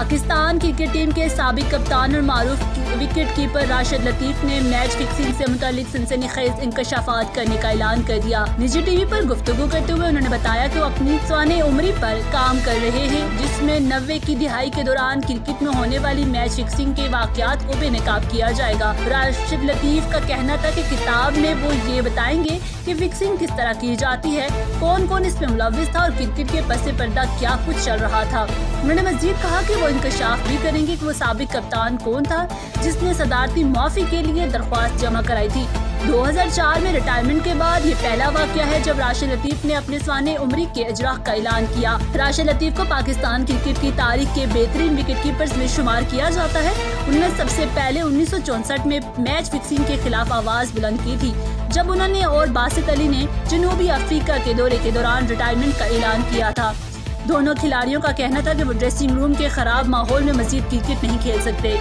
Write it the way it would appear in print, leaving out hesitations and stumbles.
Pakistan cricket team کے سابق کپتان اور معروف وکٹ کیپر راشد لطیف نے میچ فکسنگ سے متعلق سنسنی خیز انکشافات کرنے کا اعلان کر دیا۔ نجی ٹی وی پر گفتگو کرتے ہوئے انہوں نے بتایا کہ وہ اپنی سوانح عمری پر کام کر رہے ہیں، جس میں 90 کی دہائی کے دوران کرکٹ میں ہونے والی میچ فکسنگ کے واقعات کو بے نقاب کیا جائے گا۔ راشد لطیف کا کہنا تھا کہ کتاب میں وہ یہ بتائیں گے کہ فکسنگ کس طرح کی جاتی ہے، کون کون اس میں ملوث تھا اور کرکٹ کے پس پردہ کیا کچھ چل رہا تھا۔ انہوں نے مزید کہا کہ وہ انکشاف بھی کریں گے کہ وہ سابق کپتان کون تھا جس نے صدارتی معافی کے لیے درخواست جمع کرائی تھی۔ 2004 میں ریٹائرمنٹ کے بعد یہ پہلا واقعہ ہے جب راشد لطیف نے اپنے سوانح عمری کے اجراء کا اعلان کیا۔ راشد لطیف کو پاکستان کرکٹ کی تاریخ کے بہترین وکٹ کیپرز میں شمار کیا جاتا ہے۔ انہوں نے سب سے پہلے 1964 میں میچ فکسنگ کے خلاف آواز بلند کی تھی، جب انہوں نے اور باسط علی نے جنوبی افریقہ کے دورے کے دوران ریٹائرمنٹ کا اعلان کیا تھا۔ دونوں کھلاڑیوں کا کہنا تھا کہ وہ ڈریسنگ روم کے خراب ماحول میں مزید کرکٹ نہیں کھیل سکتے۔